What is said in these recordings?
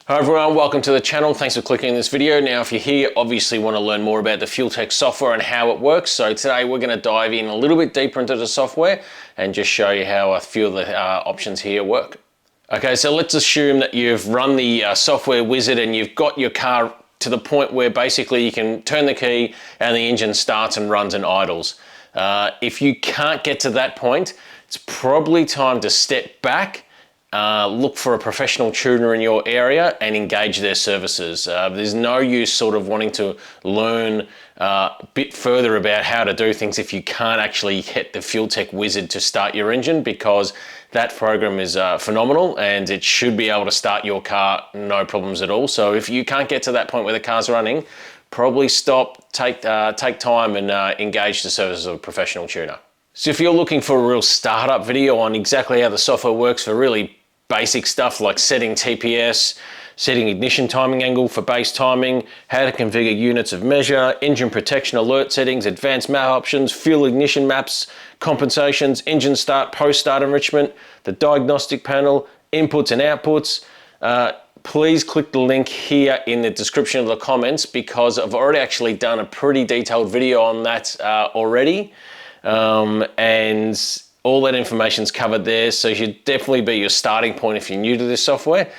Hi everyone, welcome to the channel. Thanks for clicking this video. Now if you're here, obviously want to learn more about the Fueltech software and how it works. So today we're going to dive in a little bit deeper into the software and just show you how a few of the options here work. Okay, so let's assume that you've run the software wizard and you've got your car to the point where basically you can turn the key and the engine starts and runs and idles. If you can't get to that point, it's probably time to step back, look for a professional tuner in your area and engage their services. There's no use sort of wanting to learn a bit further about how to do things if you can't actually hit the Fueltech wizard to start your engine, because that program is phenomenal and it should be able to start your car no problems at all. So if you can't get to that point where the car's running, probably stop, take time and engage the services of a professional tuner. So if you're looking for a real startup video on exactly how the software works for really basic stuff like setting TPS, setting ignition timing angle for base timing, how to configure units of measure, engine protection alert settings, advanced map options, fuel ignition maps, compensations, engine start, post-start enrichment, the diagnostic panel, inputs and outputs, please click the link here in the description of the comments, because I've already actually done a pretty detailed video on that already. And all that information's covered there, so it should definitely be your starting point if you're new to this software.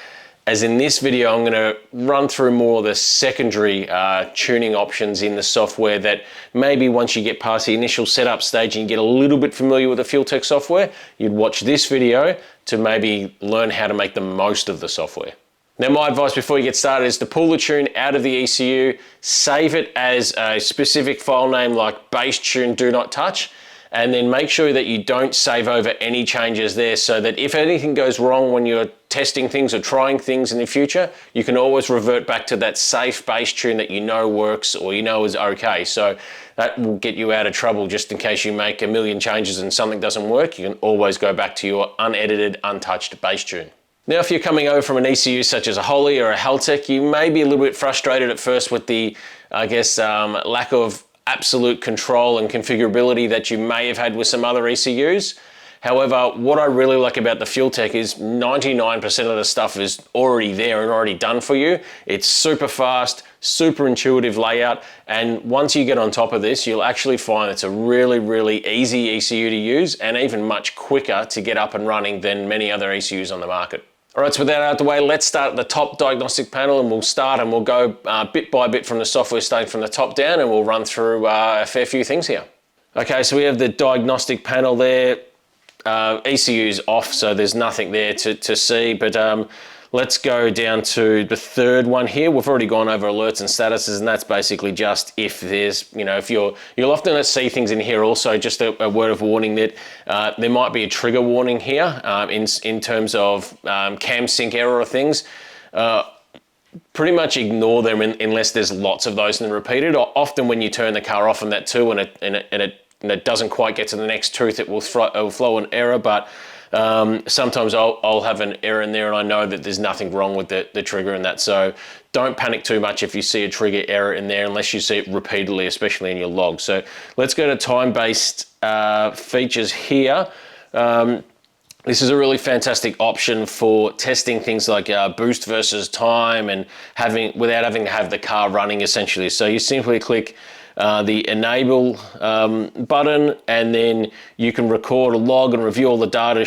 As in this video, I'm going to run through more of the secondary tuning options in the software that maybe once you get past the initial setup stage and you get a little bit familiar with the Fueltech software, you'd watch this video to maybe learn how to make the most of the software. Now, my advice before you get started is to pull the tune out of the ECU, save it as a specific file name like base tune do not touch, and then make sure that you don't save over any changes there, so that if anything goes wrong when you're testing things or trying things in the future, you can always revert back to that safe base tune that you know works or you know is okay. So that will get you out of trouble just in case you make a million changes and something doesn't work. You can always go back to your unedited, untouched base tune. Now, if you're coming over from an ECU such as a Wheelie or a Fueltech, you may be a little bit frustrated at first with the, lack of absolute control and configurability that you may have had with some other ECUs. However, what I really like about the Fueltech is 99% of the stuff is already there and already done for you. It's super fast, super intuitive layout, and once you get on top of this, you'll actually find it's a really, really easy ECU to use and even much quicker to get up and running than many other ECUs on the market. All right, so with that out of the way, let's start at the top diagnostic panel, and we'll go bit by bit from the software, starting from the top down, and we'll run through a fair few things here. Okay, so we have the diagnostic panel there. ECU's off, so there's nothing there to see, but let's go down to the third one here. We've already gone over alerts and statuses, and that's basically just if there's, if you'll often see things in here also, just a word of warning that there might be a trigger warning here in terms of cam sync error or things. Pretty much ignore them unless there's lots of those and repeated. Often when you turn the car off on that too and it doesn't quite get to the next tooth, it will flow an error, but sometimes I'll have an error in there and I know that there's nothing wrong with the trigger in that. So don't panic too much if you see a trigger error in there, unless you see it repeatedly, especially in your log. So let's go to time-based features here. This is a really fantastic option for testing things like boost versus time and without having to have the car running essentially. So you simply click the enable button, and then you can record a log and review all the data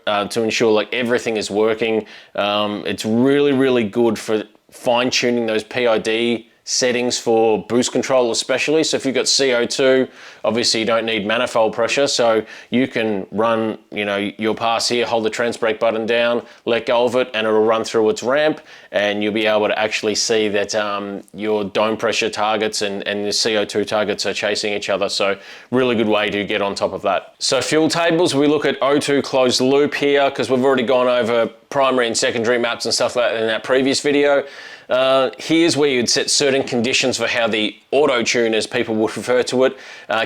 to ensure like everything is working. It's really, really good for fine-tuning those PID settings for boost control especially. So if you've got CO2, obviously you don't need manifold pressure, so you can run your pass here, hold the trans brake button down, let go of it, and it'll run through its ramp, and you'll be able to actually see that your dome pressure targets and the CO2 targets are chasing each other. So really good way to get on top of that. So fuel tables, we look at O2 closed loop here because we've already gone over primary and secondary maps and stuff like that in that previous video. Here's where you'd set certain conditions for how the auto tune, as people would refer to it,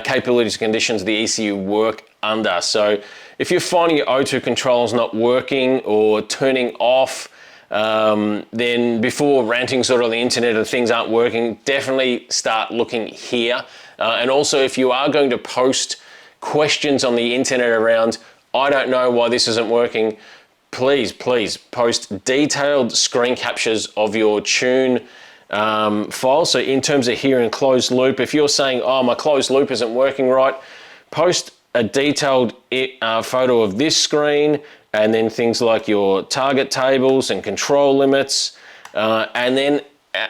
capabilities conditions the ECU work under. So if you're finding your O2 controls not working or turning off, then before ranting sort of on the internet and things aren't working, definitely start looking here. And also, if you are going to post questions on the internet around, I don't know why this isn't working, please post detailed screen captures of your tune file. So in terms of here in closed loop, if you're saying, oh, my closed loop isn't working right, post a detailed photo of this screen, and then things like your target tables and control limits, and then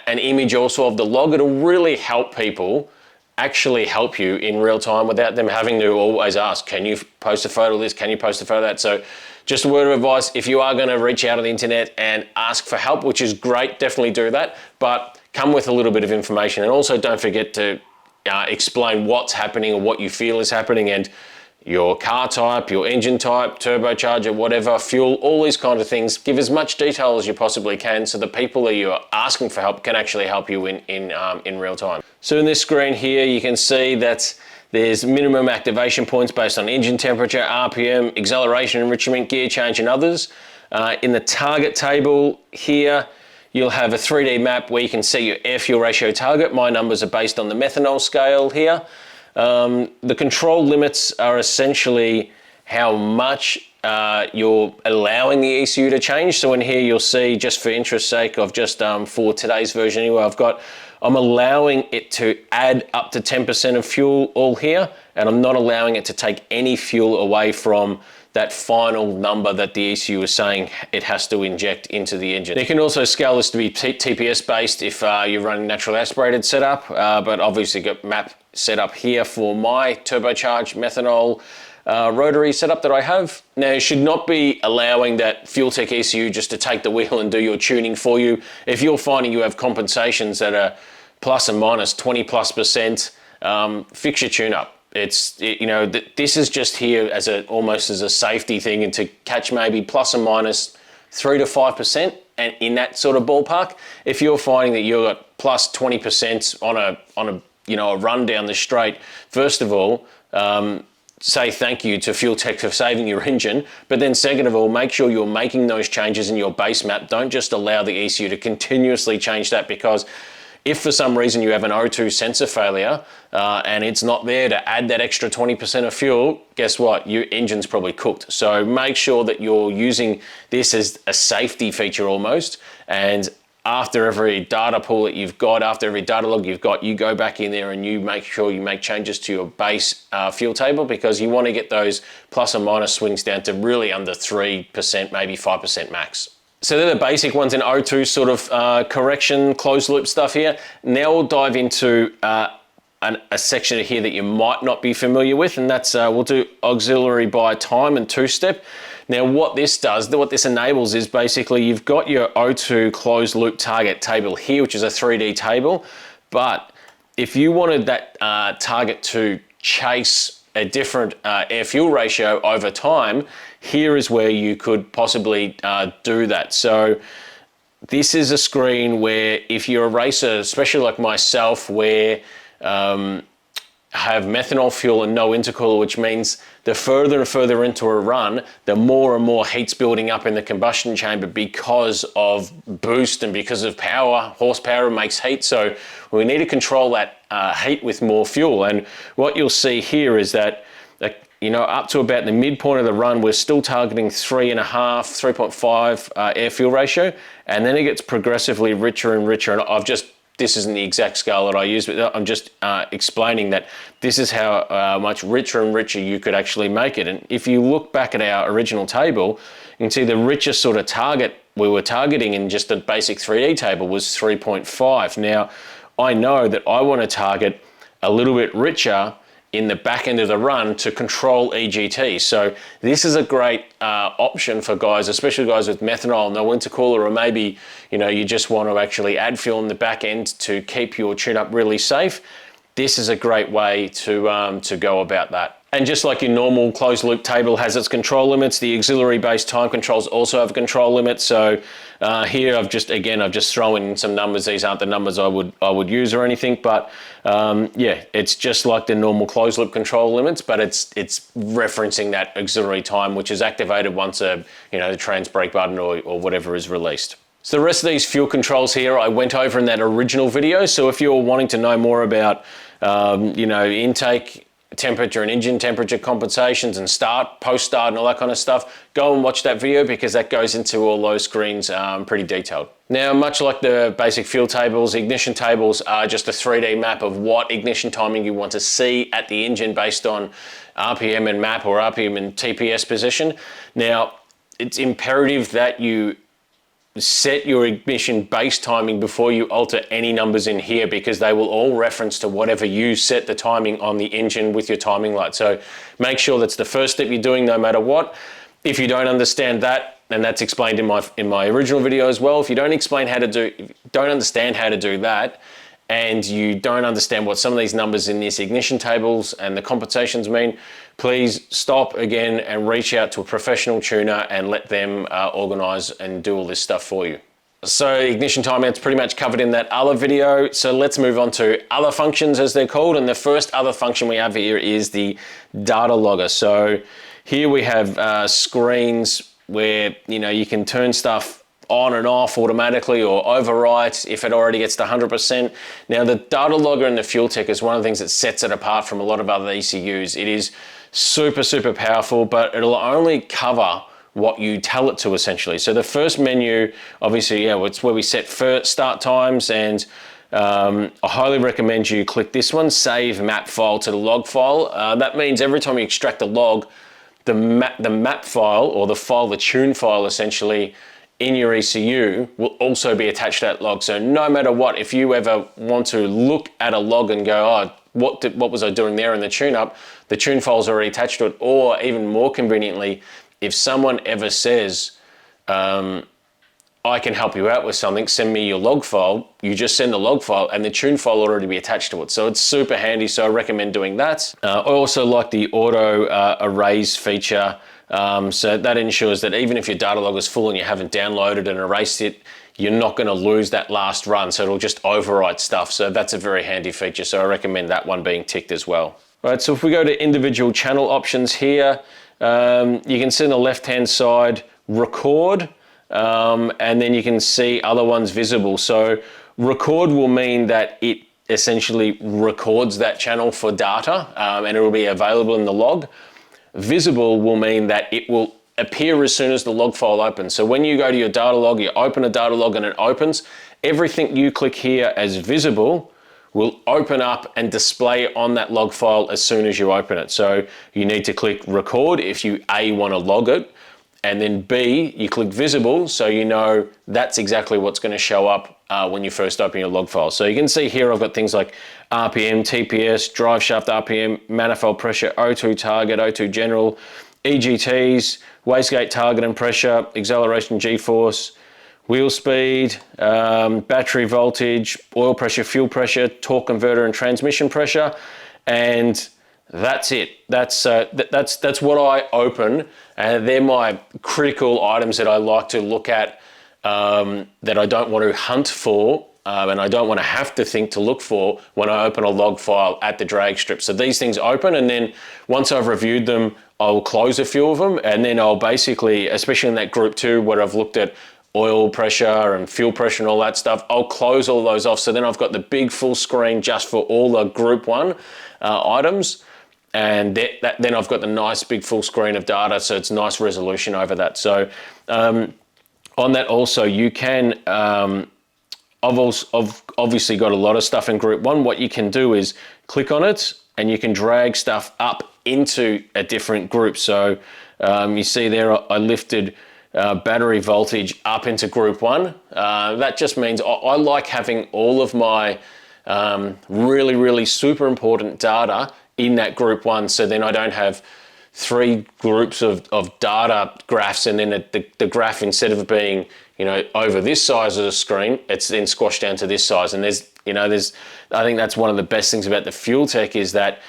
an image also of the log. It'll really help people actually help you in real time without them having to always ask, can you post a photo of this? Can you post a photo of that? So just a word of advice, if you are going to reach out on the internet and ask for help, which is great, definitely do that, but come with a little bit of information. And also don't forget to explain what's happening or what you feel is happening, and your car type, your engine type, turbocharger, whatever, fuel, all these kind of things. Give as much detail as you possibly can so the people that you're asking for help can actually help you in real time. So in this screen here, you can see that there's minimum activation points based on engine temperature, RPM, acceleration, enrichment, gear change, and others. In the target table here, you'll have a 3D map where you can see your air fuel ratio target. My numbers are based on the methanol scale here. The control limits are essentially how much you're allowing the ECU to change. So in here you'll see, just for interest's sake of just for today's version anyway, I'm allowing it to add up to 10% of fuel all here, and I'm not allowing it to take any fuel away from that final number that the ECU is saying it has to inject into the engine. You can also scale this to be TPS based if you're running natural aspirated setup, but obviously got map set up here for my turbocharged methanol rotary setup that I have. Now, you should not be allowing that FuelTech ECU just to take the wheel and do your tuning for you. If you're finding you have compensations that are plus or minus 20+%, fix your tune up. This is just here as almost as a safety thing, and to catch maybe plus or minus 3 to 5%, and in that sort of ballpark. If you're finding that you're at plus 20% on a run down the straight, first of all, say thank you to FuelTech for saving your engine, but then second of all, make sure you're making those changes in your base map. Don't just allow the ECU to continuously change that, because if for some reason you have an O2 sensor failure and it's not there to add that extra 20% of fuel, guess what? Your engine's probably cooked. So make sure that you're using this as a safety feature almost, and after every data pool that you've got, after every data log you've got, you go back in there and you make sure you make changes to your base fuel table, because you want to get those plus or minus swings down to really under 3%, maybe 5% max. So they're the basic ones in O2 sort of correction, closed loop stuff here. Now we'll dive into a section here that you might not be familiar with, and that's we'll do auxiliary by time and two-step. Now what this does, what this enables is basically you've got your O2 closed loop target table here, which is a 3D table, but if you wanted that target to chase a different air fuel ratio over time, here is where you could possibly do that. So this is a screen where if you're a racer, especially like myself, where have methanol fuel and no intercooler, which means the further and further into a run, the more and more heat's building up in the combustion chamber because of boost and because of power. Horsepower makes heat, so we need to control that heat with more fuel. And what you'll see here is that up to about the midpoint of the run, we're still targeting 3.5, 3.5 air fuel ratio, and then it gets progressively richer and richer. And this isn't the exact scale that I use, but I'm just explaining that this is how much richer and richer you could actually make it. And if you look back at our original table, you can see the richest sort of target we were targeting in just a basic 3D table was 3.5. Now, I know that I want to target a little bit richer in the back end of the run to control EGT. So this is a great option for guys, especially guys with methanol, no intercooler, or maybe you just want to actually add fuel in the back end to keep your tune up really safe. This is a great way to go about that. And just like your normal closed loop table has its control limits, the auxiliary based time controls also have a control limit. So here I've just thrown in some numbers. These aren't the numbers I would use or anything, but yeah, it's just like the normal closed loop control limits, but it's referencing that auxiliary time, which is activated once the trans brake button or whatever is released. So the rest of these fuel controls here I went over in that original video. So if you're wanting to know more about intake, temperature and engine temperature compensations and post start and all that kind of stuff, go and watch that video because that goes into all those screens pretty detailed. Now, much like the basic fuel tables, ignition tables are just a 3D map of what ignition timing you want to see at the engine based on RPM and map or RPM and TPS position. Now, it's imperative that you set your ignition base timing before you alter any numbers in here, because they will all reference to whatever you set the timing on the engine with your timing light. So make sure that's the first step you're doing no matter what. If you don't understand that, and that's explained in my original video as well, if you don't understand how to do that, and you don't understand what some of these numbers in this ignition tables and the compensations mean, please stop again and reach out to a professional tuner and let them organize and do all this stuff for you. So ignition timing, it's pretty much covered in that other video. So let's move on to other functions, as they're called. And the first other function we have here is the data logger. So here we have screens where you can turn stuff on and off automatically or overwrite if it already gets to 100%. Now, the data logger in the Fueltech is one of the things that sets it apart from a lot of other ECUs. It is super, super powerful, but it'll only cover what you tell it to, essentially. So the first menu, obviously, it's where we set first start times, and I highly recommend you click this one, save map file to the log file. That means every time you extract a log, the map file, or the tune file essentially, in your ECU will also be attached to that log. So no matter what, if you ever want to look at a log and go, oh, what was I doing there in the tune-up, the tune file's already attached to it. Or even more conveniently, if someone ever says, I can help you out with something, send me your log file, you just send the log file and the tune file will already be attached to it. So it's super handy, so I recommend doing that. I also like the auto erase feature. So that ensures that even if your data log is full and you haven't downloaded and erased it, you're not going to lose that last run. So it'll just overwrite stuff. So that's a very handy feature. So I recommend that one being ticked as well. All right, so if we go to individual channel options here, you can see on the left-hand side, record, and then you can see other ones visible. So record will mean that it essentially records that channel for data, and it will be available in the log. Visible will mean that it will appear as soon as the log file opens. So when you go to your data log, you open a data log and it opens, everything you click here as visible will open up and display on that log file as soon as you open it. So you need to click record if you A, want to log it, and then B, you click visible so you know that's exactly what's going to show up when you first open your log file. So you can see here I've got things like RPM, TPS, Driveshaft RPM, manifold pressure, O2 target, O2 general, EGTs, Wastegate target and pressure, acceleration G-force, wheel speed, battery voltage, oil pressure, fuel pressure, torque converter and transmission pressure, and that's it. That's what I open, and they're my critical items that I like to look at, that I don't want to hunt for, and I don't want to have to think to look for when I open a log file at the drag strip. So these things open, and then once I've reviewed them, I'll close a few of them, and then I'll basically, especially in that group 2 where I've looked at oil pressure and fuel pressure and all that stuff, I'll close all those off. So then I've got the big full screen just for all the group 1 items. And then I've got the nice big full screen of data, so it's nice resolution over that. So on that also, you can, I've obviously got a lot of stuff in group 1. What you can do is click on it and you can drag stuff up into a different group. So you see there, I lifted battery voltage up into group 1. That just means I like having all of my really, really super important data in that group 1, so then I don't have 3 groups of data graphs, and then the graph, instead of being over this size of the screen, it's then squashed down to this size. And there's I think that's one of the best things about the Fueltech is that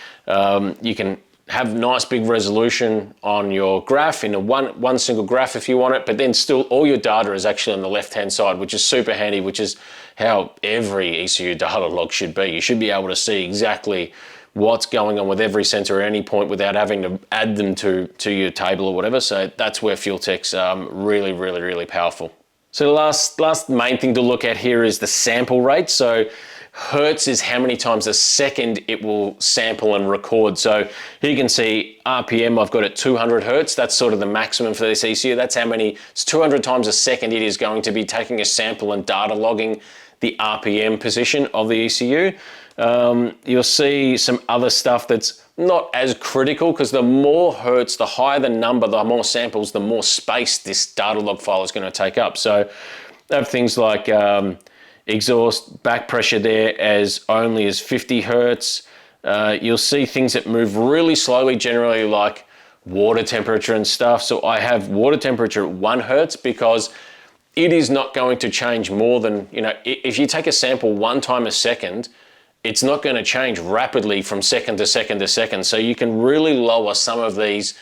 you can have nice big resolution on your graph in a one single graph if you want it, but then still all your data is actually on the left hand side, which is super handy, which is how every ECU data log should be. You should be able to see exactly what's going on with every sensor at any point without having to add them to your table or whatever. So that's where Fueltech's really, really, really powerful. So the last main thing to look at here is the sample rate. So Hertz is how many times a second it will sample and record. So here you can see RPM, I've got at 200 Hertz. That's sort of the maximum for this ECU. That's how many, it's 200 times a second it is going to be taking a sample and data logging the RPM position of the ECU. You'll see some other stuff that's not as critical, because the more Hertz, the higher the number, the more samples, the more space this data log file is going to take up. So they have things like exhaust back pressure there as only as 50 Hertz. You'll see things that move really slowly, generally like water temperature and stuff. So I have water temperature at 1 Hertz because it is not going to change more than, you know, if you take a sample 1 time a second, it's not going to change rapidly from second to second to second. So you can really lower some of these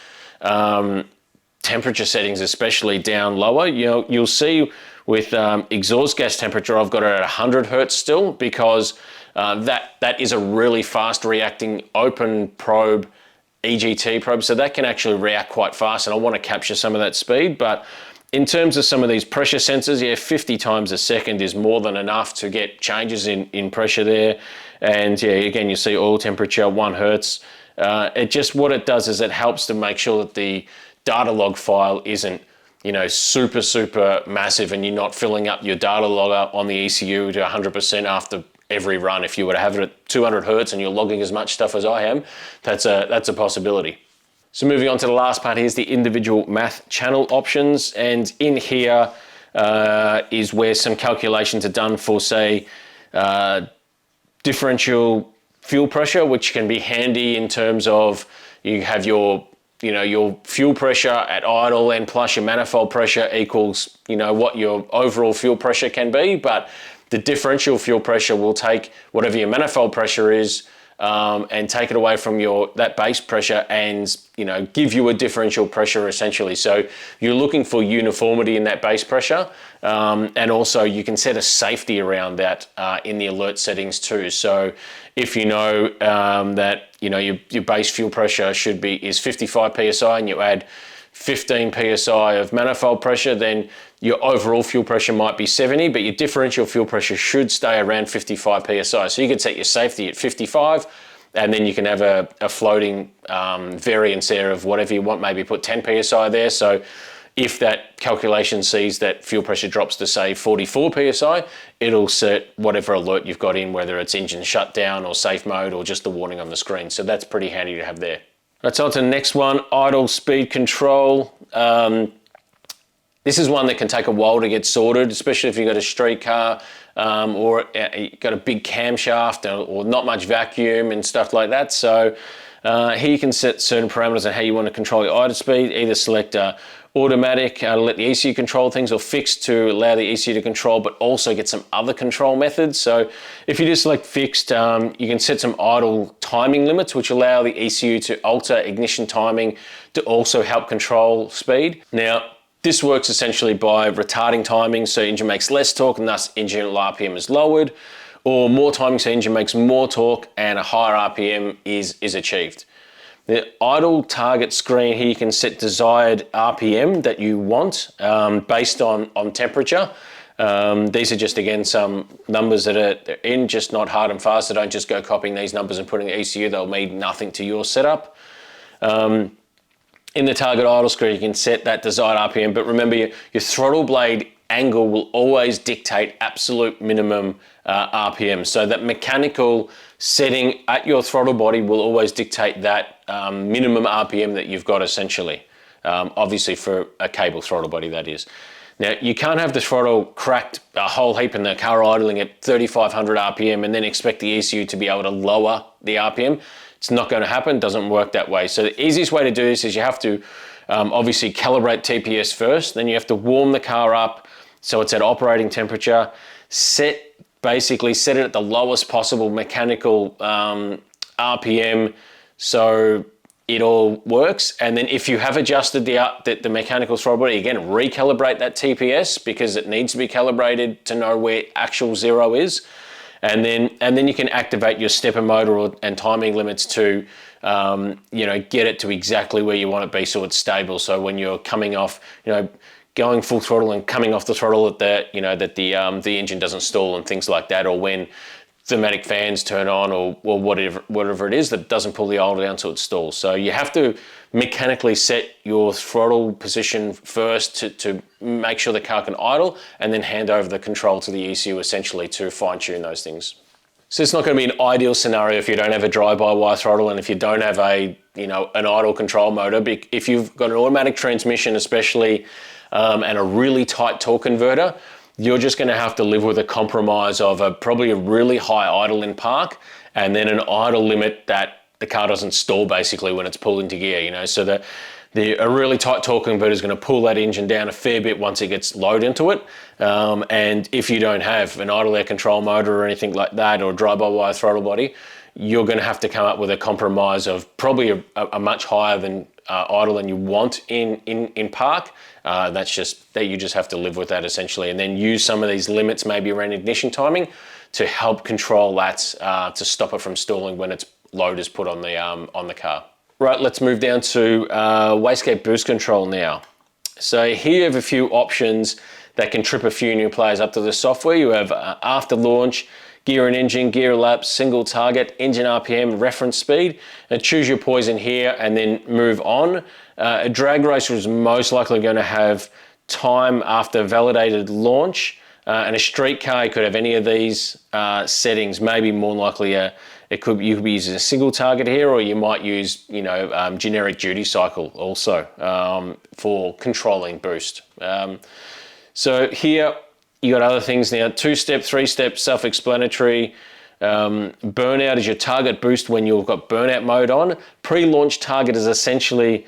temperature settings, especially down lower. You know, you'll see with exhaust gas temperature, I've got it at 100 Hertz still, because that is a really fast reacting open probe, EGT probe. So that can actually react quite fast, and I want to capture some of that speed. But in terms of some of these pressure sensors, yeah, 50 times a second is more than enough to get changes in pressure there. And yeah, again, you see oil temperature, 1 Hertz. It just, what it does is it helps to make sure that the data log file isn't, you know, super massive, and you're not filling up your data logger on the ECU to 100% after every run. If you were to have it at 200 Hertz and you're logging as much stuff as I am, that's a possibility. So moving on to the last part, here's the individual math channel options. And in here is where some calculations are done for, say, differential fuel pressure, which can be handy in terms of you have your, you know, your fuel pressure at idle and plus your manifold pressure equals, you know, what your overall fuel pressure can be. But the differential fuel pressure will take whatever your manifold pressure is, and take it away from that base pressure and, you know, give you a differential pressure essentially. So you're looking for uniformity in that base pressure, and also you can set a safety around that in the alert settings too. So if you know that, you know, your base fuel pressure is 55 psi and you add 15 psi of manifold pressure, then your overall fuel pressure might be 70, but your differential fuel pressure should stay around 55 psi. So you could set your safety at 55, and then you can have a floating variance there of whatever you want, maybe put 10 psi there. So if that calculation sees that fuel pressure drops to, say, 44 psi, it'll set whatever alert you've got in, whether it's engine shutdown or safe mode or just the warning on the screen. So that's pretty handy to have there. Let's on to the next one, idle speed control. This is one that can take a while to get sorted, especially if you've got a street car or you've got a big camshaft or not much vacuum and stuff like that. So here you can set certain parameters on how you want to control your idle speed. Either select automatic, let the ECU control things, or fixed to allow the ECU to control, but also get some other control methods. So if you just select fixed, you can set some idle timing limits, which allow the ECU to alter ignition timing to also help control speed. Now, this works essentially by retarding timing, so engine makes less torque and thus engine RPM is lowered, or more timing, so engine makes more torque and a higher RPM is achieved. The idle target screen here, you can set desired RPM that you want based on temperature. These are just, again, some numbers that are in, just not hard and fast. So don't just go copying these numbers and putting the ECU, they'll mean nothing to your setup. In the target idle screen, you can set that desired RPM, but remember your throttle blade angle will always dictate absolute minimum RPM. So that mechanical setting at your throttle body will always dictate that minimum RPM that you've got essentially. Obviously for a cable throttle body, that is. Now, you can't have the throttle cracked a whole heap and the car idling at 3,500 RPM and then expect the ECU to be able to lower the RPM. It's not going to happen, doesn't work that way. So the easiest way to do this is you have to obviously calibrate TPS first, then you have to warm the car up so it's at operating temperature, basically set it at the lowest possible mechanical RPM so it all works. And then if you have adjusted the mechanical throttle body, again, recalibrate that TPS because it needs to be calibrated to know where actual zero is. And then you can activate your stepper motor and timing limits to get it to exactly where you want it to be so it's stable. So when you're coming off, going full throttle and coming off the throttle that the engine doesn't stall and things like that, or when thermatic fans turn on or whatever it is that doesn't pull the idle down so it stalls. So you have to mechanically set your throttle position first to make sure the car can idle, and then hand over the control to the ECU essentially to fine tune those things. So it's not going to be an ideal scenario if you don't have a drive-by-wire throttle and if you don't have an idle control motor. If you've got an automatic transmission especially, and a really tight torque converter, you're just going to have to live with a compromise of probably a really high idle in park, and then an idle limit that the car doesn't stall basically when it's pulled into gear, so that a really tight torque converter is going to pull that engine down a fair bit once it gets load into it. And if you don't have an idle air control motor or anything like that, or a drive-by-wire throttle body, you're going to have to come up with a compromise of probably a much higher than idle than you want in park. You just have to live with that essentially, and then use some of these limits maybe around ignition timing to help control that, to stop it from stalling when its load is put on the car. Right, let's move down to Wastegate boost control now. So here you have a few options that can trip a few new players up to the software. You have after launch, gear and engine, gear elapsed, single target, engine RPM, reference speed, and choose your poison here and then move on. A drag racer is most likely going to have time after validated launch, and a street car could have any of these settings. Maybe more likely you could be using a single target here, or you might use generic duty cycle also for controlling boost. So here you got other things now, 2-step, 3-step, self-explanatory. Burnout is your target boost when you've got burnout mode on. Pre-launch target is essentially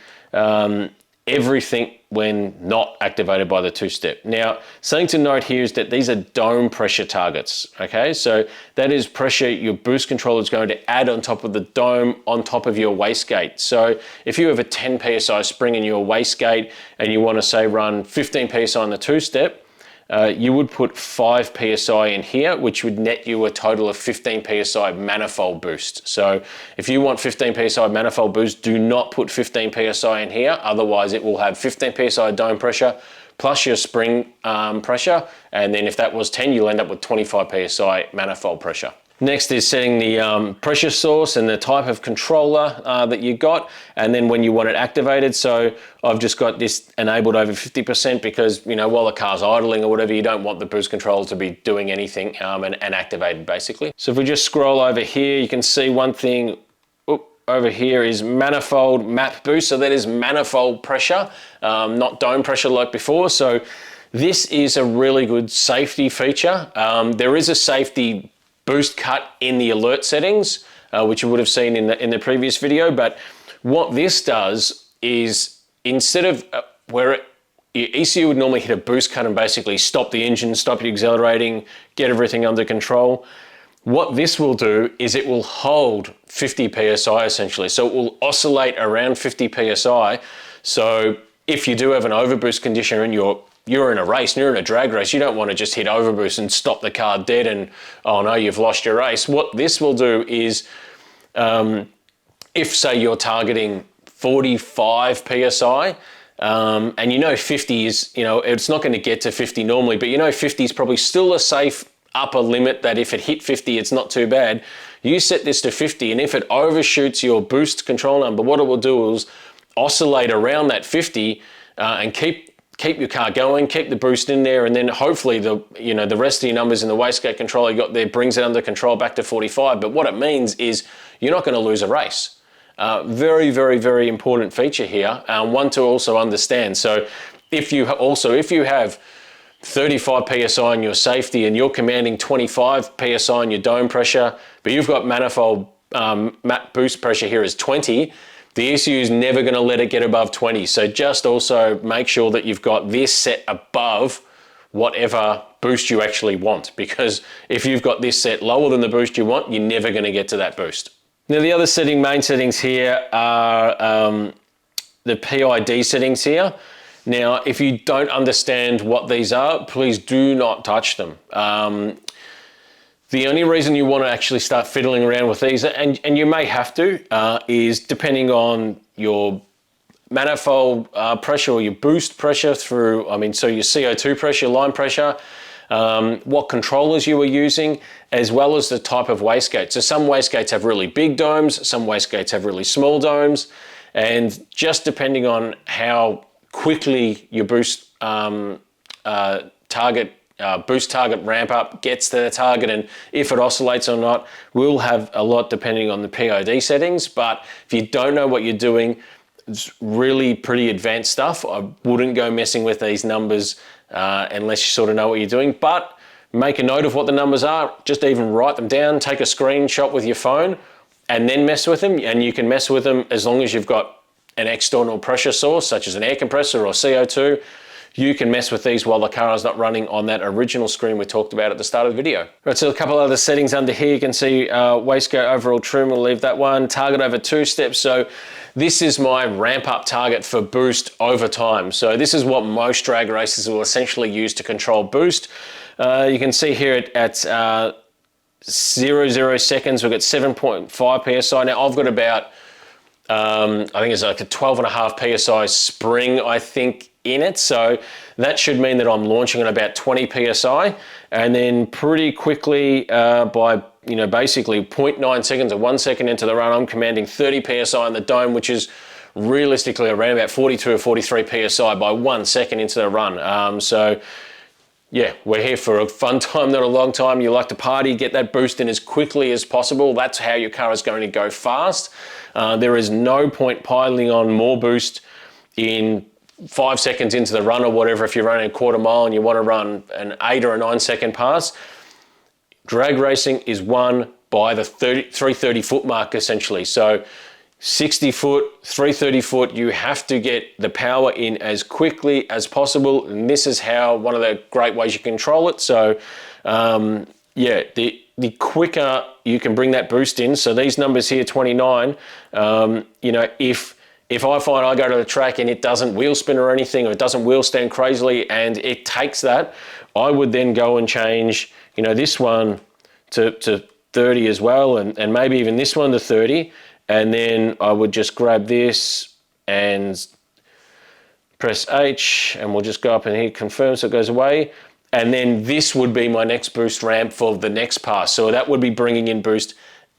everything when not activated by the 2-step. Now, something to note here is that these are dome pressure targets, okay? So that is pressure your boost controller is going to add on top of the dome on top of your wastegate. So if you have a 10 PSI spring in your wastegate and you want to say run 15 PSI on the 2-step, you would put 5 PSI in here, which would net you a total of 15 PSI manifold boost. So if you want 15 PSI manifold boost, do not put 15 PSI in here. Otherwise it will have 15 PSI dome pressure plus your spring pressure. And then if that was 10, you'll end up with 25 PSI manifold pressure. Next is setting the pressure source and the type of controller that you got, and then when you want it activated. So I've just got this enabled over 50% because, while the car's idling or whatever, you don't want the boost controller to be doing anything and activated basically. So if we just scroll over here, you can see one thing over here is manifold map boost. So that is manifold pressure, not dome pressure like before. So this is a really good safety feature. There is a safety boost cut in the alert settings, which you would have seen in the previous video. But what this does is, instead of your ECU would normally hit a boost cut and basically stop the engine, stop you accelerating, get everything under control. What this will do is it will hold 50 PSI essentially. So it will oscillate around 50 PSI. So if you do have an overboost condition and you're in a race, and you're in a drag race, you don't want to just hit overboost and stop the car dead and, oh no, you've lost your race. What this will do is, if say you're targeting 45 PSI, and 50 is, it's not going to get to 50 normally, but 50 is probably still a safe upper limit that if it hit 50, it's not too bad. You set this to 50, and if it overshoots your boost control number, what it will do is oscillate around that 50 and keep your car going, keep the boost in there, and then hopefully the rest of your numbers in the wastegate controller you got there brings it under control back to 45. But what it means is you're not going to lose a race. Very, very, very important feature here, one to also understand. So if you have 35 PSI in your safety and you're commanding 25 PSI in your dome pressure, but you've got manifold map boost pressure here is 20, the ECU is never going to let it get above 20. So just also make sure that you've got this set above whatever boost you actually want, because if you've got this set lower than the boost you want, you're never going to get to that boost. Now the other main settings here are the PID settings here. Now, if you don't understand what these are, please do not touch them. The only reason you want to actually start fiddling around with these, and you may have to, is depending on your manifold pressure or your boost pressure so your CO2 pressure, line pressure, what controllers you were using, as well as the type of wastegate. So some wastegates have really big domes, some wastegates have really small domes, and just depending on how quickly your boost target ramp up gets to the target and if it oscillates or not will have a lot depending on the PID settings. But if you don't know what you're doing, it's really pretty advanced stuff. I wouldn't go messing with these numbers unless you sort of know what you're doing. But make a note of what the numbers are, just even write them down, take a screenshot with your phone and then mess with them. And you can mess with them as long as you've got an external pressure source such as an air compressor or CO2. You can mess with these while the car is not running on that original screen we talked about at the start of the video. Right, so a couple other settings under here. You can see wastegate overall trim, we'll leave that one. Target over 2 steps. So this is my ramp up target for boost over time. So this is what most drag racers will essentially use to control boost. You can see here at 0 seconds, we've got 7.5 PSI. Now I've got about, I think it's like a 12.5 PSI spring, I think, in it. So that should mean that I'm launching at about 20 PSI. And then pretty quickly by, basically 0.9 seconds or 1 second into the run, I'm commanding 30 PSI in the dome, which is realistically around about 42 or 43 PSI by 1 second into the run. So yeah, we're here for a fun time, not a long time. You like to party, get that boost in as quickly as possible. That's how your car is going to go fast. There is no point piling on more boost in 5 seconds into the run or whatever. If you're running a quarter mile and you want to run an 8 or a 9 second pass, drag racing is won by the 330 foot mark essentially. So 60 foot, 330 foot, you have to get the power in as quickly as possible. And this is how, one of the great ways you control it. So yeah, the quicker you can bring that boost in. So these numbers here, 29, if I find I go to the track and it doesn't wheel spin or anything, or it doesn't wheel stand crazily and it takes that, I would then go and change, this one to 30 as well, and maybe even this one to 30. And then I would just grab this and press H, and we'll just go up and here, confirm, so it goes away. And then this would be my next boost ramp for the next pass. So that would be bringing in boost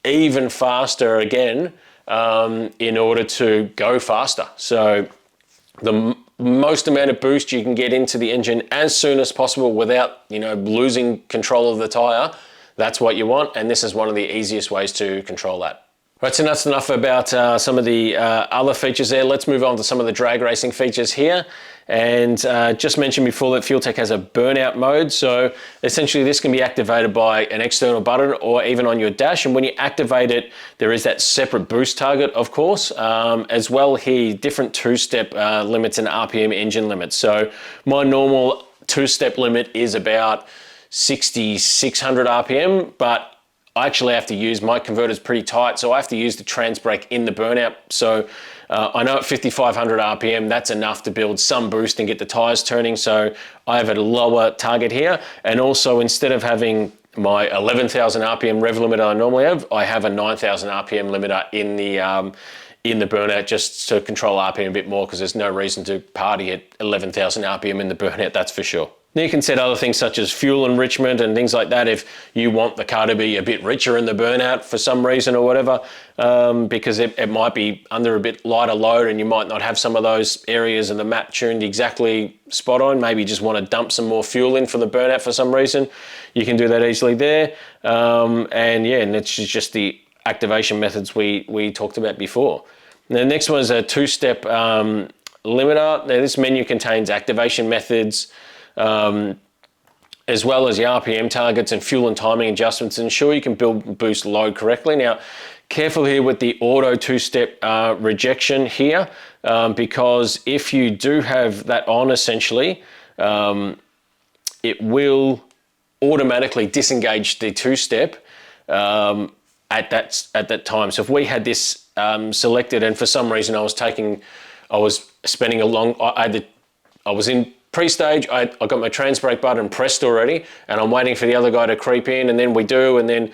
even faster again, in order to go faster. So the most amount of boost you can get into the engine as soon as possible without, losing control of the tire, that's what you want. And this is one of the easiest ways to control that. Right, so that's enough about some of the other features there. Let's move on to some of the drag racing features here. And just mentioned before that Fueltech has a burnout mode. So essentially this can be activated by an external button or even on your dash. And when you activate it, there is that separate boost target, of course, as well here, different 2-step limits and RPM engine limits. So my normal 2-step limit is about 6,600 RPM, but I actually have to use, my converter's pretty tight, so I have to use the trans brake in the burnout. So I know at 5,500 RPM, that's enough to build some boost and get the tires turning. So I have a lower target here. And also instead of having my 11,000 RPM rev limiter I normally have, I have a 9,000 RPM limiter in the burnout just to control RPM a bit more, because there's no reason to party at 11,000 RPM in the burnout, that's for sure. Now you can set other things such as fuel enrichment and things like that if you want the car to be a bit richer in the burnout for some reason or whatever, because it might be under a bit lighter load and you might not have some of those areas and the map tuned exactly spot on. Maybe you just want to dump some more fuel in for the burnout for some reason. You can do that easily there. And it's just the activation methods we talked about before. Now, the next one is a 2-step limiter. Now this menu contains activation methods, as well as the RPM targets and fuel and timing adjustments to ensure you can build and boost load correctly. Now, careful here with the auto 2-step rejection here, because if you do have that on essentially, it will automatically disengage the 2-step at that time. So if we had this selected and for some reason I was spending a long, I was in pre-stage, I got my trans brake button pressed already and I'm waiting for the other guy to creep in, and then we do, and then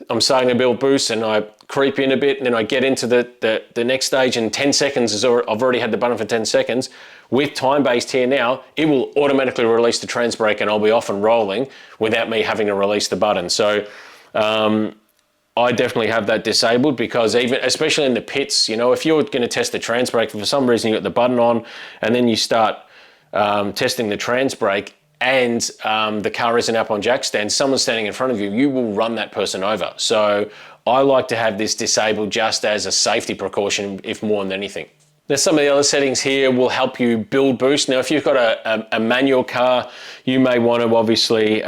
I'm starting to build boost and I creep in a bit, and then I get into the next stage, and 10 seconds is I've already had the button for 10 seconds. With time-based here now, it will automatically release the trans brake and I'll be off and rolling without me having to release the button. So I definitely have that disabled, because even, especially in the pits, you know, if you're going to test the trans brake, for some reason you got the button on and then you start testing the trans brake and the car isn't up on jack stand, someone's standing in front of you, you will run that person over. So I like to have this disabled just as a safety precaution, if more than anything. Now, some of the other settings here will help you build boost. Now, if you've got a manual car, you may want to obviously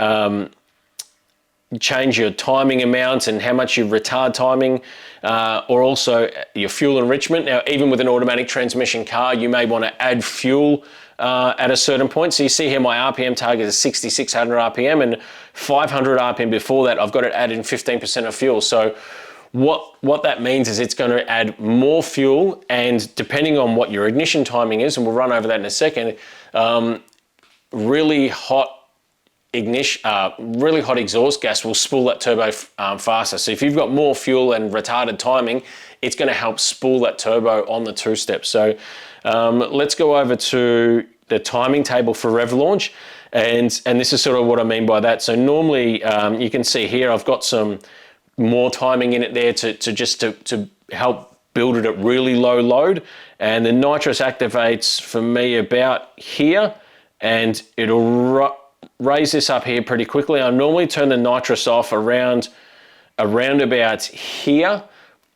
change your timing amount and how much you retard timing, or also your fuel enrichment. Now, even with an automatic transmission car, you may want to add fuel at a certain point. So you see here my RPM target is 6,600 RPM, and 500 RPM before that, I've got it added in 15% of fuel. So what that means is it's going to add more fuel, and depending on what your ignition timing is, and we'll run over that in a second, really hot exhaust gas will spool that turbo faster. So if you've got more fuel and retarded timing, it's going to help spool that turbo on the two-step. So let's go over to the timing table for rev launch, and this is sort of what I mean by that. So normally you can see here I've got some more timing in it there to help build it at really low load, and the nitrous activates for me about here, and it'll raise this up here pretty quickly. I normally turn the nitrous off around about here,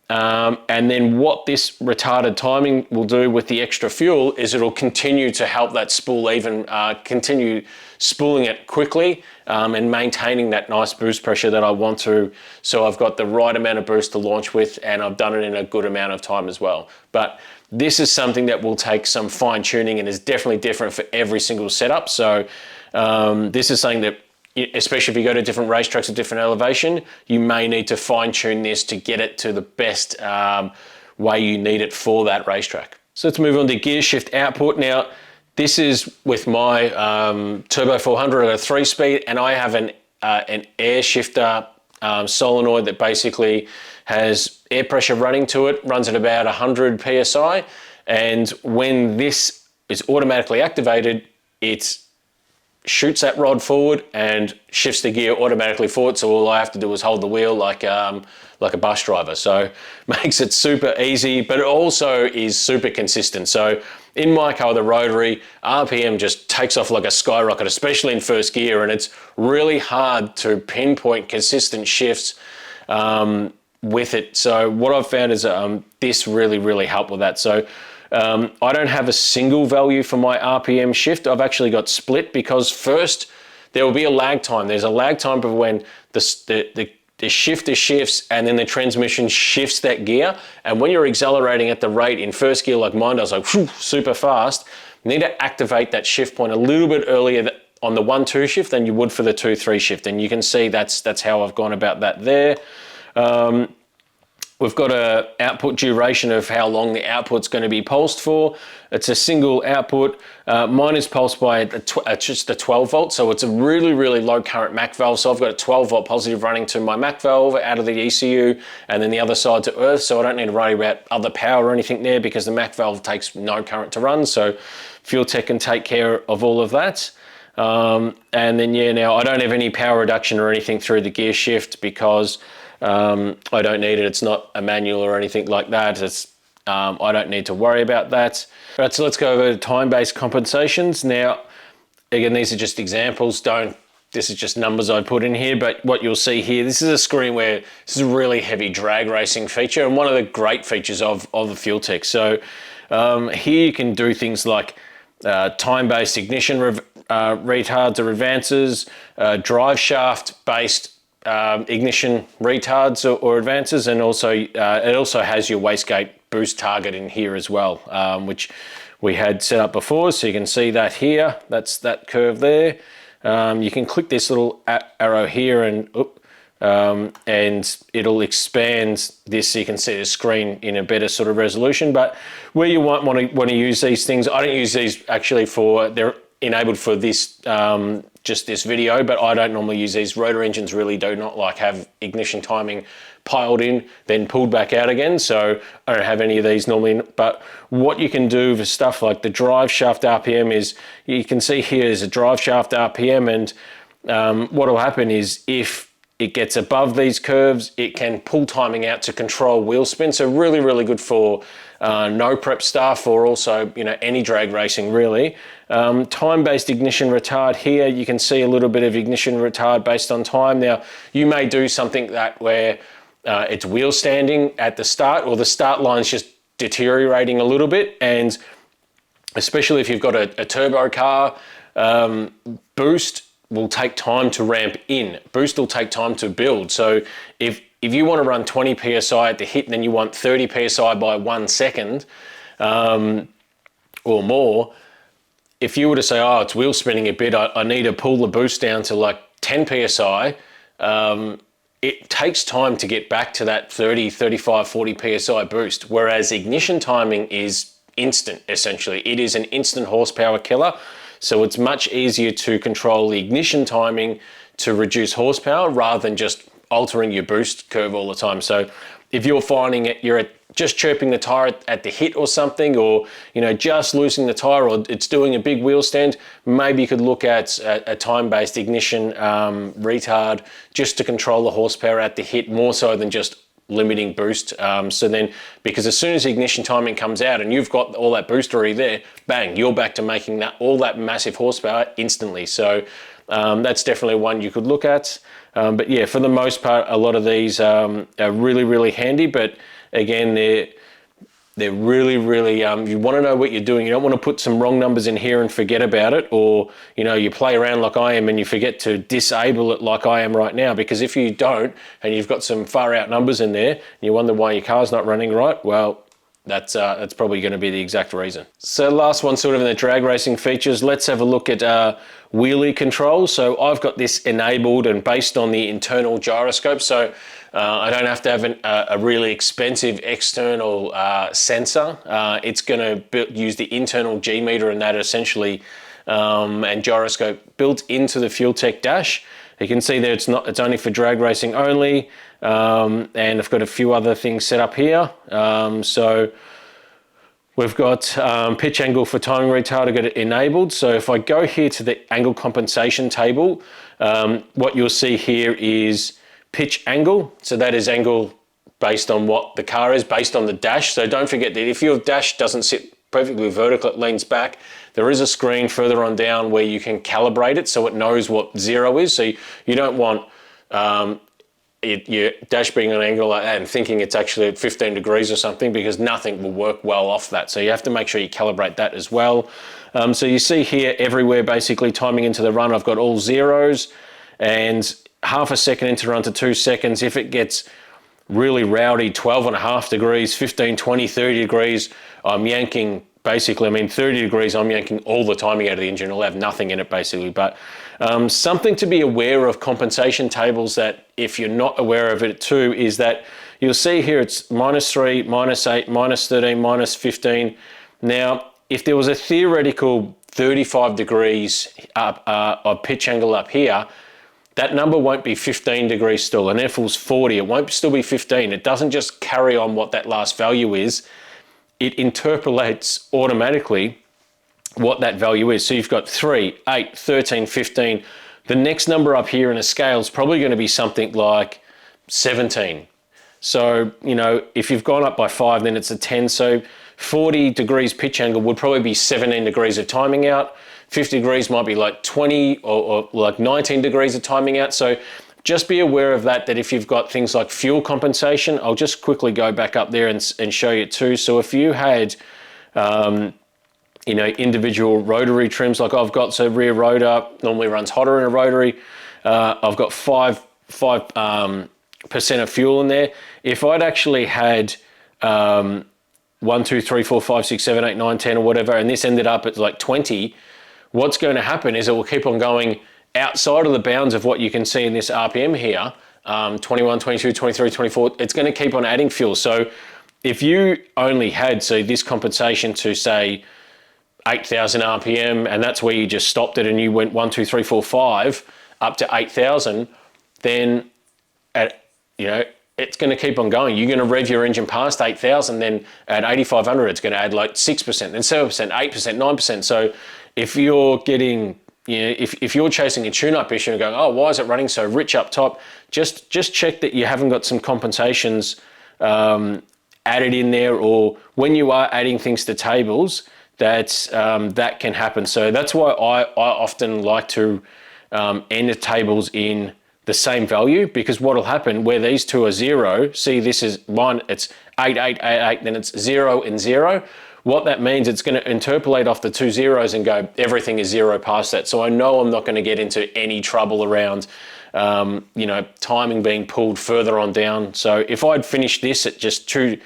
and then what this retarded timing will do with the extra fuel is it'll continue to help that spool even, continue spooling it quickly, and maintaining that nice boost pressure that I want to, so I've got the right amount of boost to launch with, and I've done it in a good amount of time as well. But this is something that will take some fine tuning and is definitely different for every single setup. So this is something that, especially if you go to different racetracks at different elevation, you may need to fine tune this to get it to the best way you need it for that racetrack. So let's move on to gear shift output. Now, this is with my Turbo 400 at a 3-speed, and I have an air shifter solenoid that basically has air pressure running to it, runs at about 100 PSI, and when this is automatically activated, it shoots that rod forward and shifts the gear automatically forward. So all I have to do is hold the wheel like a bus driver. So makes it super easy, but it also is super consistent. So in my car, the rotary, RPM just takes off like a skyrocket, especially in first gear, and it's really hard to pinpoint consistent shifts with it. So what I've found is this really helped with that. So I don't have a single value for my RPM shift. I've actually got split, because first there will be a lag time. There's a lag time for when the shifter shifts and then the transmission shifts that gear. And when you're accelerating at the rate in first gear like mine does, like whew, super fast, you need to activate that shift point a little bit earlier on the 1-2 shift than you would for the 2-3 shift. And you can see that's how I've gone about that there. We've got an output duration of how long the output's going to be pulsed for. It's a single output. Mine is pulsed by just a 12 volt, so it's a really low current MAC valve. So I've got a 12 volt positive running to my MAC valve out of the ECU, and then the other side to earth, so I don't need to worry about other power or anything there, because the MAC valve takes no current to run, so FuelTech can take care of all of that. And then yeah, now I don't have any power reduction or anything through the gear shift, because I don't need it. It's not a manual or anything like that. I don't need to worry about that. All right, so let's go over to time-based compensations. Now, again, these are just examples. This is just numbers I put in here, but what you'll see here, this is a screen where this is a really heavy drag racing feature, and one of the great features of the FuelTech. So here you can do things like time-based ignition retards or advances, drive shaft based ignition retards or advances, and also it also has your wastegate boost target in here as well, which we had set up before. So you can see that here, that's that curve there. You can click this little arrow here and it'll expand this so you can see the screen in a better sort of resolution. But where you want to use these things, I don't use these actually for enabled for this, just this video, but I don't normally use these. Rotor engines really do not like have ignition timing piled in, then pulled back out again. So I don't have any of these normally. But what you can do for stuff like the drive shaft RPM is, you can see here is a drive shaft RPM, and what will happen is if it gets above these curves, it can pull timing out to control wheel spin. So really, really good for no prep stuff, or also, you know, any drag racing really. Time-based ignition retard here, you can see a little bit of ignition retard based on time. Now, you may do something that where it's wheel standing at the start, or the start line's just deteriorating a little bit, and especially if you've got a turbo car, boost will take time to ramp in. Boost will take time to build. So if you want to run 20 PSI at the hit, and then you want 30 PSI by 1 second or more, if you were to say, oh, it's wheel spinning a bit, I need to pull the boost down to like 10 PSI, it takes time to get back to that 30, 35, 40 PSI boost. Whereas ignition timing is instant, essentially. It is an instant horsepower killer. So it's much easier to control the ignition timing to reduce horsepower rather than just altering your boost curve all the time. So if you're finding it, you're just chirping the tire at the hit or something, or, you know, just loosening the tire, or it's doing a big wheel stand, maybe you could look at a time-based ignition retard just to control the horsepower at the hit, more so than just limiting boost. So then, because as soon as the ignition timing comes out and you've got all that boost already there, bang, you're back to making that all that massive horsepower instantly. So that's definitely one you could look at. But yeah, for the most part, a lot of these are really, really handy. But again, they're really, really, you want to know what you're doing. You don't want to put some wrong numbers in here and forget about it, or, you know, you play around like I am and you forget to disable it like I am right now. Because if you don't, and you've got some far out numbers in there, and you wonder why your car's not running right, well, that's probably going to be the exact reason. So last one, sort of in the drag racing features, let's have a look at wheelie control. So I've got this enabled and based on the internal gyroscope. So I don't have to have a really expensive external sensor. It's going to use the internal G meter and that essentially, and gyroscope built into the Fueltech dash. You can see there it's only for drag racing only, and I've got a few other things set up here. So we've got pitch angle for timing retard, I've got it enabled. So if I go here to the angle compensation table, what you'll see here is pitch angle. So that is angle based on what the car is, based on the dash. So don't forget that if your dash doesn't sit perfectly vertical, it leans back, there is a screen further on down where you can calibrate it so it knows what zero is. So you don't want your dash being on an angle like that and thinking it's actually at 15 degrees or something, because nothing will work well off that. So you have to make sure you calibrate that as well. So you see here everywhere basically timing into the run, I've got all zeros, and half a second into run to 2 seconds. If it gets really rowdy, 12.5 degrees, 15, 20, 30 degrees, I'm yanking basically, 30 degrees, I'm yanking all the timing out of the engine. It'll have nothing in it basically. But something to be aware of compensation tables, that if you're not aware of it too, is that you'll see here it's -3, -8, -13, -15. Now, if there was a theoretical 35 degrees up, of pitch angle up here, that number won't be 15 degrees still. And if it was 40, it won't still be 15. It doesn't just carry on what that last value is. It interpolates automatically what that value is. So you've got 3, 8, 13, 15. The next number up here in a scale is probably going to be something like 17. So, you know, if you've gone up by 5, then it's a 10. So 40 degrees pitch angle would probably be 17 degrees of timing out. 50 degrees might be like 20 or like 19 degrees of timing out. So just be aware of that, that if you've got things like fuel compensation, I'll just quickly go back up there and show you too. So if you had, you know, individual rotary trims like I've got, so rear rotor normally runs hotter in a rotary. I've got 5% of fuel in there. If I'd actually had 1, 2, 3, 4, 5, 6, 7, 8, 9, 10 or whatever, and this ended up at like 20, what's going to happen is it will keep on going outside of the bounds of what you can see in this RPM here, 21, 22, 23, 24, it's going to keep on adding fuel. So if you only had, say, this compensation to say 8,000 RPM, and that's where you just stopped it and you went 1, 2, 3, 4, 5 up to 8,000, then it's going to keep on going. You're going to rev your engine past 8,000, then at 8,500, it's going to add like 6%, then 7%, 8%, 9%. So if you're getting, if you're chasing a tune-up issue and going, oh, why is it running so rich up top? Just check that you haven't got some compensations added in there, or when you are adding things to tables, that can happen. So that's why I often like to end the tables in the same value, because what will happen where these two are 0, see this is mine, it's 8, 8, 8, 8, then it's 0 and 0. What that means, it's going to interpolate off the 2 zeros and go, everything is 0 past that. So I know I'm not going to get into any trouble around, timing being pulled further on down. So if I'd finished this at just 2,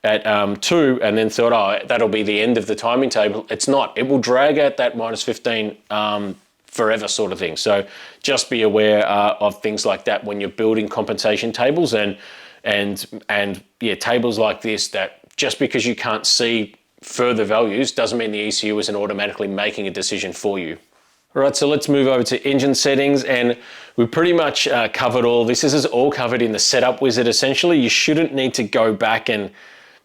and then thought, oh, that'll be the end of the timing table, it's not. It will drag out that minus 15 forever sort of thing. So just be aware of things like that when you're building compensation tables and tables like this, that just because you can't see further values doesn't mean the ECU isn't automatically making a decision for you. All right, so let's move over to engine settings, and we pretty much covered all this. This is all covered in the setup wizard essentially. You shouldn't need to go back and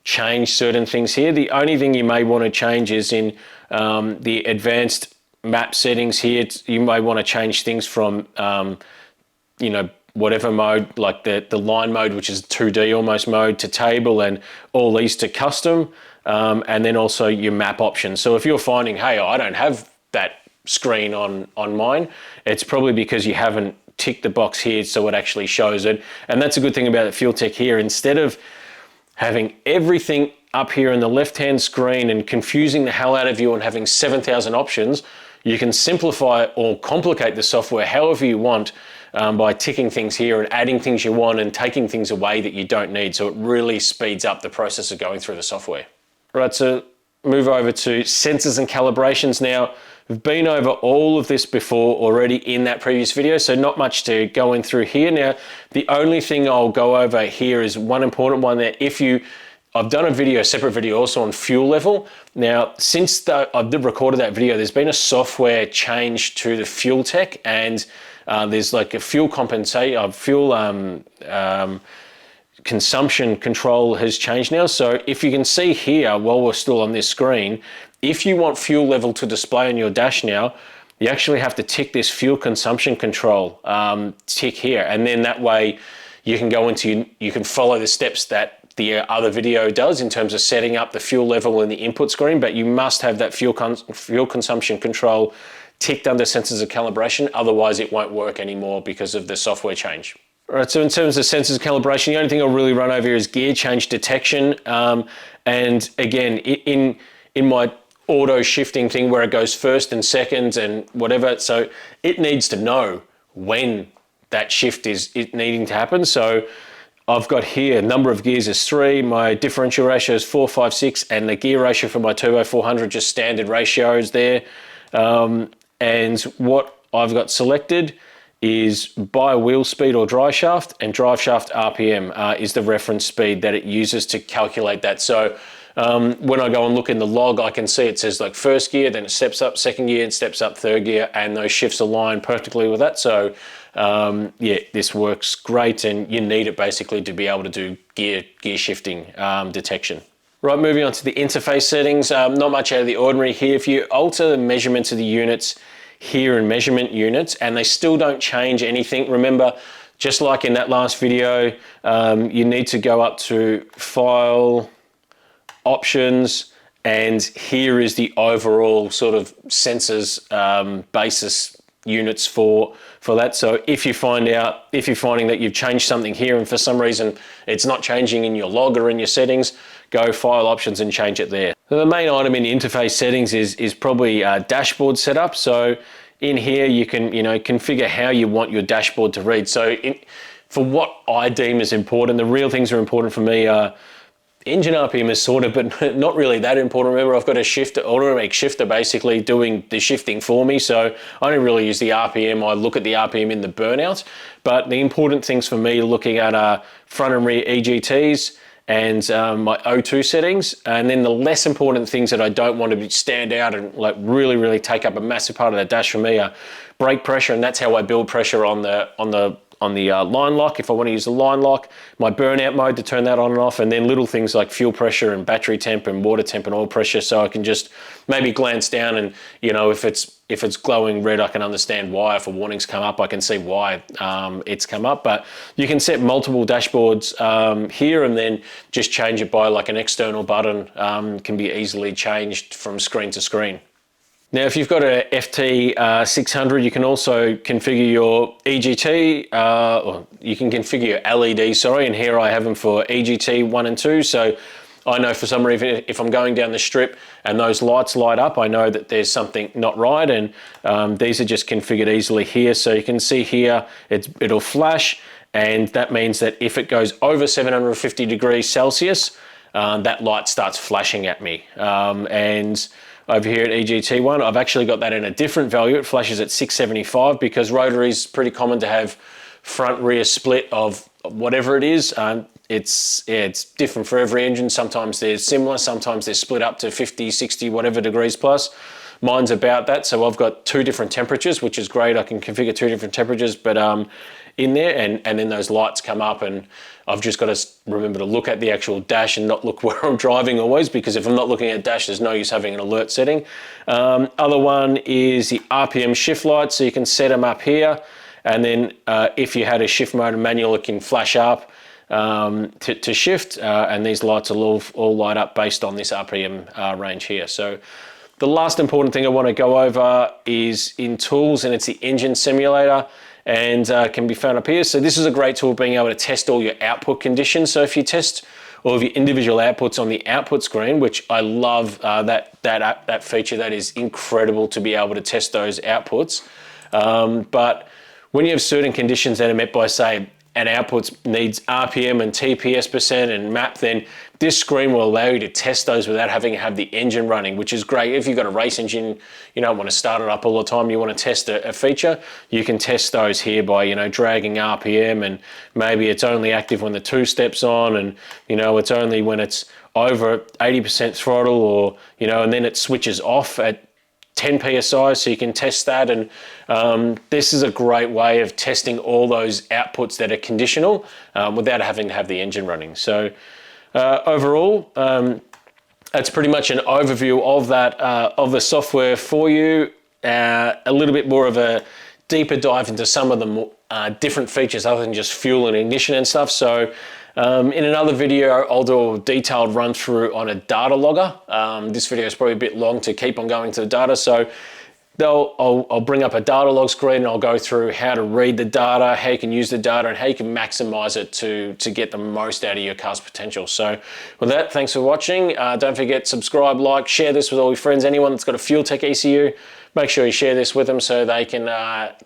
change certain things here. The only thing you may want to change is in the advanced map settings here. You may want to change things from whatever mode, like the line mode, which is 2D almost mode, to table, and all these to custom, and then also your map options. So if you're finding, hey, I don't have that screen on mine, it's probably because you haven't ticked the box here so it actually shows it. And that's a good thing about the FuelTech here. Instead of having everything up here in the left-hand screen and confusing the hell out of you and having 7,000 options, you can simplify or complicate the software however you want by ticking things here and adding things you want and taking things away that you don't need. So it really speeds up the process of going through the software. Right, so move over to sensors and calibrations now. We've been over all of this before already in that previous video, so not much to go in through here. Now, the only thing I'll go over here is one important one there. I've done a separate video also on fuel level. Now, since I've recorded that video, there's been a software change to the FuelTech, and there's like a fuel consumption control has changed now. So if you can see here, while we're still on this screen, if you want fuel level to display on your dash now, you actually have to tick this fuel consumption control tick here. And then that way you can go into, you can follow the steps that the other video does in terms of setting up the fuel level in the input screen, but you must have that fuel consumption control ticked under sensors of calibration. Otherwise it won't work anymore because of the software change. All right, so in terms of sensors calibration, the only thing I'll really run over here is gear change detection. And again, in my auto shifting thing where it goes first and second and whatever, so it needs to know when that shift is needing to happen. So I've got here, number of gears is 3, my differential ratio is 4, 5, 6, and the gear ratio for my Turbo 400, just standard ratios there. And what I've got selected is by wheel speed or drive shaft, and drive shaft RPM is the reference speed that it uses to calculate that. So when I go and look in the log, I can see it says like first gear, then it steps up, second gear, it steps up, third gear, and those shifts align perfectly with that. So yeah, this works great, and you need it basically to be able to do gear shifting detection. Right, moving on to the interface settings, not much out of the ordinary here. If you alter the measurements of the units here in measurement units and they still don't change anything, remember, just like in that last video, you need to go up to File, Options, and here is the overall sort of sensors basis units for that. So if you're finding that you've changed something here and for some reason it's not changing in your log or in your settings, go File, Options, and change it there. So the main item in the interface settings is probably dashboard setup. So in here you can configure how you want your dashboard to read. So for what I deem is important, the real things that are important for me are engine RPM is sort of, but not really that important. Remember, I've got a automatic shifter basically doing the shifting for me. So I don't really use the RPM. I look at the RPM in the burnout. But the important things for me looking at are front and rear EGTs and my O2 settings. And then the less important things that I don't want to stand out and like really take up a massive part of the dash for me are brake pressure, and that's how I build pressure on the line lock if I want to use the line lock, my burnout mode to turn that on and off, and then little things like fuel pressure and battery temp and water temp and oil pressure, so I can just maybe glance down and, you know, if it's glowing red, I can understand why. If a warning's come up, I can see why it's come up. But you can set multiple dashboards here, and then just change it by like an external button can be easily changed from screen to screen. Now, if you've got a FT600, you can also configure your EGT, or you can configure your LED, sorry, and here I have them for EGT 1 and 2. So I know for some reason, if I'm going down the strip and those lights light up, I know that there's something not right, and these are just configured easily here. So you can see here, it'll flash, and that means that if it goes over 750 degrees Celsius, that light starts flashing at me. And over here at EGT1, I've actually got that in a different value. It flashes at 675 because rotary is pretty common to have front rear split of whatever it is. It's different for every engine. Sometimes they're similar, sometimes they're split up to 50, 60, whatever degrees plus. Mine's about that, so I've got 2 different temperatures, which is great. I can configure 2 different temperatures, but in there, and then those lights come up, and I've just got to remember to look at the actual dash and not look where I'm driving always, because if I'm not looking at dash, there's no use having an alert setting. Other one is the RPM shift lights, so you can set them up here, and then if you had a shift mode and manual, it can flash up to shift, and these lights will all light up based on this RPM range here. So the last important thing I want to go over is in tools, and it's the engine simulator, and can be found up here. So this is a great tool, being able to test all your output conditions. So if you test all of your individual outputs on the output screen, which I love that feature, that is incredible to be able to test those outputs. But when you have certain conditions that are met by, say, an output needs RPM and TPS percent and map, then this screen will allow you to test those without having to have the engine running, which is great. If you've got a race engine, you don't want to start it up all the time, you want to test a feature, you can test those here by, you know, dragging RPM, and maybe it's only active when the 2-step's on, and, you know, it's only when it's over 80% throttle, or, you know, and then it switches off at 10 PSI, so you can test that. And this is a great way of testing all those outputs that are conditional without having to have the engine running. So overall, that's pretty much an overview of that, of the software for you. A little bit more of a deeper dive into some of the more, different features other than just fuel and ignition and stuff. So in another video, I'll do a detailed run through on a data logger. This video is probably a bit long to keep on going to the data, so I'll bring up a data log screen, and I'll go through how to read the data, how you can use the data, and how you can maximize it to get the most out of your car's potential. So with that, thanks for watching. Don't forget, subscribe, like, share this with all your friends. Anyone that's got a FuelTech ECU, make sure you share this with them so they can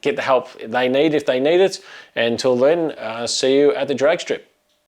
get the help they need if they need it. And until then, see you at the drag strip.